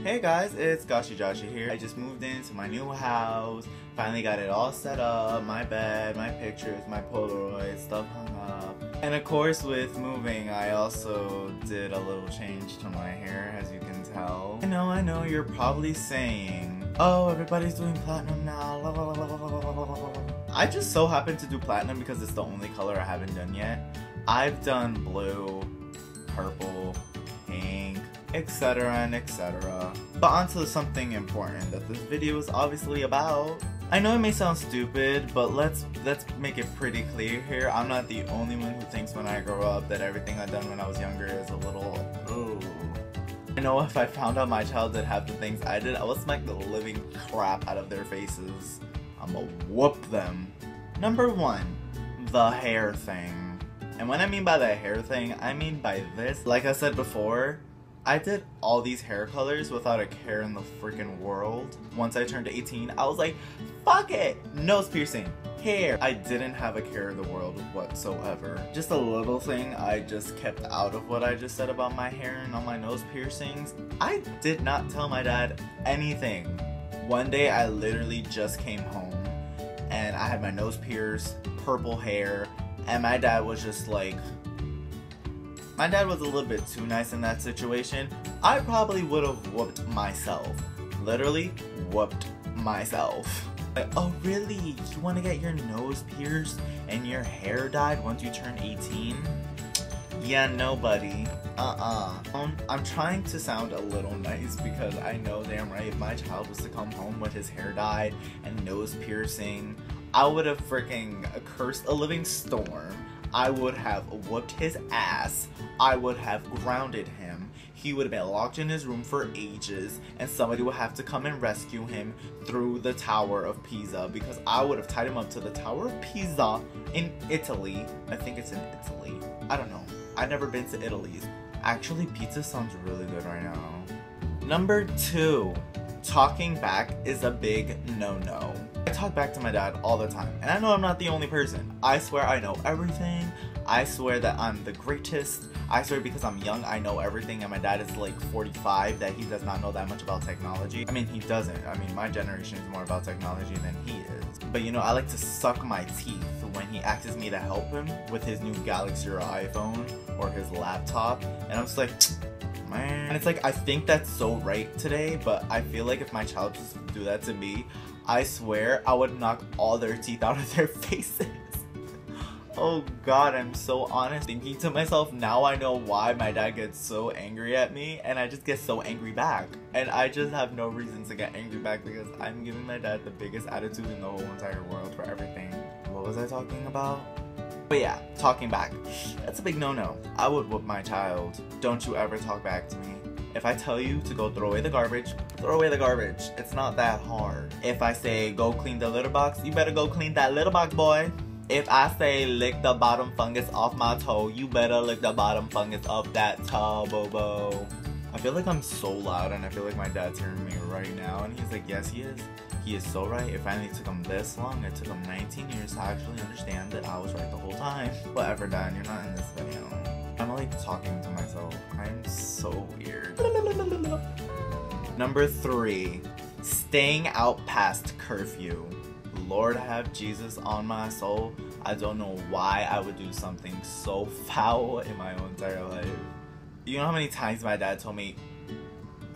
Hey guys, it's Goshy Joshy here. I just moved into my new house, finally got it all set up, my bed, my pictures, my Polaroids, stuff hung up. And of course with moving, I also did a little change to my hair, as you can tell. I know, you're probably saying, oh, everybody's doing platinum now, la, la, la, la, la, la, la. I just so happen to do platinum because it's the only color I haven't done yet. I've done blue, purple, pink, etc. and etc. But onto something important that this video is obviously about. I know it may sound stupid, but let's make it pretty clear here. I'm not the only one who thinks when I grow up that everything I've done when I was younger is a little ooh. I know if I found out my child did half the things I did, I would smack the living crap out of their faces. I'ma whoop them. Number 1, the hair thing. And when I mean by the hair thing, I mean by this. Like I said before, I did all these hair colors without a care in the freaking world. Once I turned 18, I was like, fuck it! Nose piercing, hair. I didn't have a care in the world whatsoever. Just a little thing I just kept out of what I just said about my hair and all my nose piercings. I did not tell my dad anything. One day I literally just came home and I had my nose pierced, purple hair, and my dad was just like, my dad was a little bit too nice in that situation. I probably would have whooped myself. Literally whooped myself. Like, oh really? You want to get your nose pierced and your hair dyed once you turn 18? Yeah, no buddy. I'm trying to sound a little nice because I know damn right if my child was to come home with his hair dyed and nose piercing, I would have freaking cursed a living storm. I would have whooped his ass. I would have grounded him. He would have been locked in his room for ages, and somebody would have to come and rescue him through the Tower of Pisa, because I would have tied him up to the Tower of Pisa in Italy. I think it's in Italy. I don't know. I've never been to Italy. Actually, pizza sounds really good right now. Number 2, talking back is a big no-no. I talk back to my dad all the time, and I know I'm not the only person. I swear I know everything. I swear that I'm the greatest. I swear because I'm young I know everything, and my dad is like 45 that he does not know that much about technology. I mean, he doesn't. I mean, my generation is more about technology than he is. But I like to suck my teeth when he asks me to help him with his new Galaxy or iPhone or his laptop, and I'm just like, man. And it's like, I think that's so right today, but I feel like if my child just do that to me, I swear I would knock all their teeth out of their faces. Oh god, I'm so honest. Thinking to myself, now I know why my dad gets so angry at me, and I just get so angry back. And I just have no reason to get angry back because I'm giving my dad the biggest attitude in the whole entire world for everything. What was I talking about? But yeah, talking back. That's a big no-no. I would whoop my child. Don't you ever talk back to me. If I tell you to go throw away the garbage, throw away the garbage. It's not that hard. If I say go clean the litter box, you better go clean that litter box, boy. If I say lick the bottom fungus off my toe, you better lick the bottom fungus off that toe, bobo. I feel like I'm so loud, and I feel like my dad's hearing me right now, and he's like, yes he is. He is so right. It finally took him this long. It took him 19 years to actually understand that I was right the whole time. Whatever, Dad, you're not in this video. I'm like talking to myself. I'm so weird. Number 3, staying out past curfew. Lord have Jesus on my soul. I don't know why I would do something so foul in my own entire life. You know how many times my dad told me,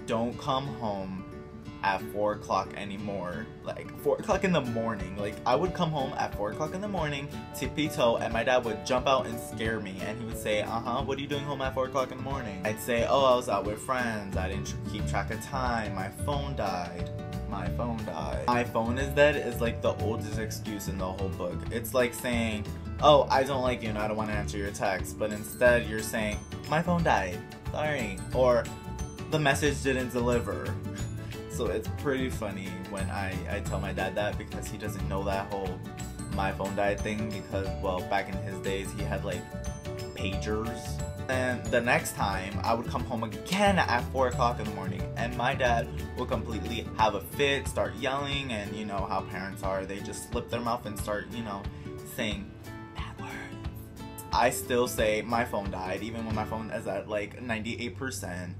don't come home at 4 o'clock anymore. Like 4 o'clock in the morning. Like I would come home at 4 o'clock in the morning, tippy-toe, and my dad would jump out and scare me, and he would say, what are you doing home at 4 o'clock in the morning? I'd say, oh, I was out with friends, I didn't keep track of time, my phone died. My phone died. My phone is dead is like the oldest excuse in the whole book. It's like saying, oh, I don't like you and I don't want to answer your text, but instead you're saying, my phone died, sorry, or the message didn't deliver. So it's pretty funny when I tell my dad that, because he doesn't know that whole my phone died thing, because, well, back in his days he had like pagers. And the next time I would come home again at 4 o'clock in the morning, and my dad would completely have a fit, start yelling, and you know how parents are, they just slip their mouth and start, saying bad words. I still say my phone died, even when my phone is at like 98%.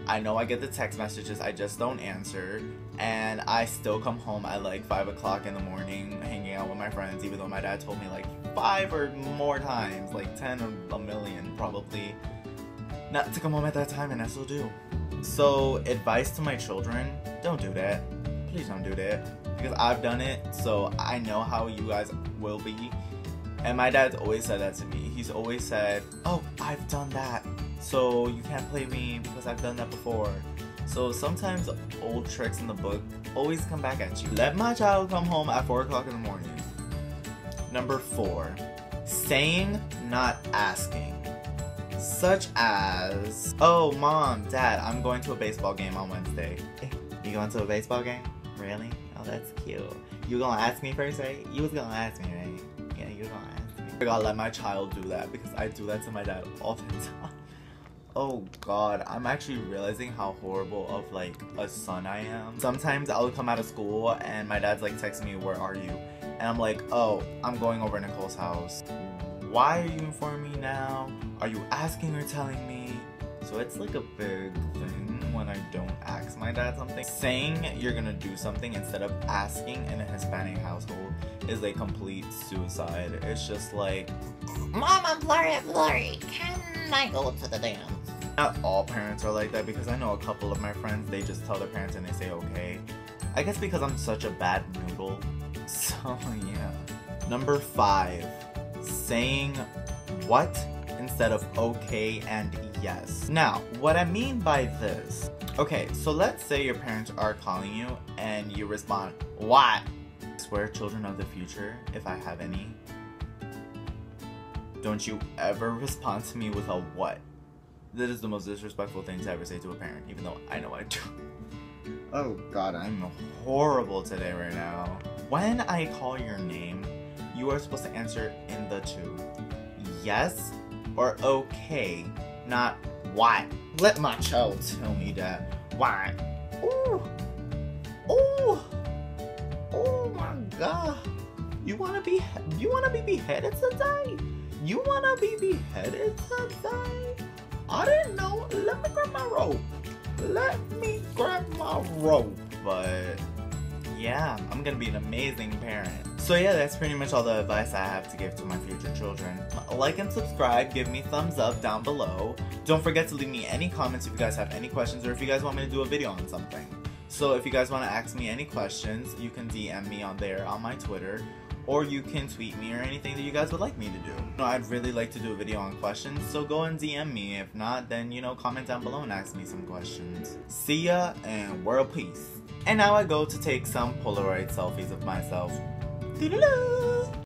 I know I get the text messages, I just don't answer, and I still come home at like 5 o'clock in the morning hanging out with my friends, even though my dad told me like 5 or more times, like 10 or a million probably, not to come home at that time, and I still do. So advice to my children, don't do that. Please don't do that, because I've done it, so I know how you guys will be. And my dad's always said that to me. He's always said, oh, I've done that, so you can't play me because I've done that before. So sometimes old tricks in the book always come back at you. Let my child come home at 4 o'clock in the morning. Number 4, saying, not asking. Such as, oh, mom, dad, I'm going to a baseball game on Wednesday. You going to a baseball game? Really? Oh, that's cute. You gonna ask me first, right? You was gonna ask me, right? Yeah, you gonna ask me. I gotta let my child do that, because I do that to my dad all the time. Oh god, I'm actually realizing how horrible of like a son I am. Sometimes I'll come out of school and my dad's like texting me, where are you? And I'm like, oh, I'm going over to Nicole's house. Why are you informing me now? Are you asking or telling me? So it's like a big thing when I don't ask my dad something. Saying you're gonna do something instead of asking in a Hispanic household is a complete suicide. It's just like, Mom, I'm blurry. Can I go to the dance? Not all parents are like that, because I know a couple of my friends, they just tell their parents and they say okay. I guess because I'm such a bad noodle. So yeah. Number 5, saying what instead of okay and yes. Now, what I mean by this, okay, so let's say your parents are calling you and you respond, what? I swear, children of the future, if I have any, don't you ever respond to me with a what. That is the most disrespectful thing to ever say to a parent, even though I know I do. Oh god, I'm horrible today right now. When I call your name, you are supposed to answer in the 2. Yes or okay, not why. Let my child tell me that. Why? Ooh. Ooh. Oh my god. You wanna be beheaded today? You wanna be beheaded today? I didn't know. Let me grab my rope. But yeah, I'm gonna be an amazing parent. So yeah, that's pretty much all the advice I have to give to my future children. Like and subscribe, give me thumbs up down below. Don't forget to leave me any comments if you guys have any questions, or if you guys want me to do a video on something. So if you guys want to ask me any questions, you can DM me on there on my Twitter, or you can tweet me or anything that you guys would like me to do. You know, I'd really like to do a video on questions, so go and DM me. If not, then, you know, comment down below and ask me some questions. See ya, and world peace. And now I go to take some Polaroid selfies of myself. Toodaloo!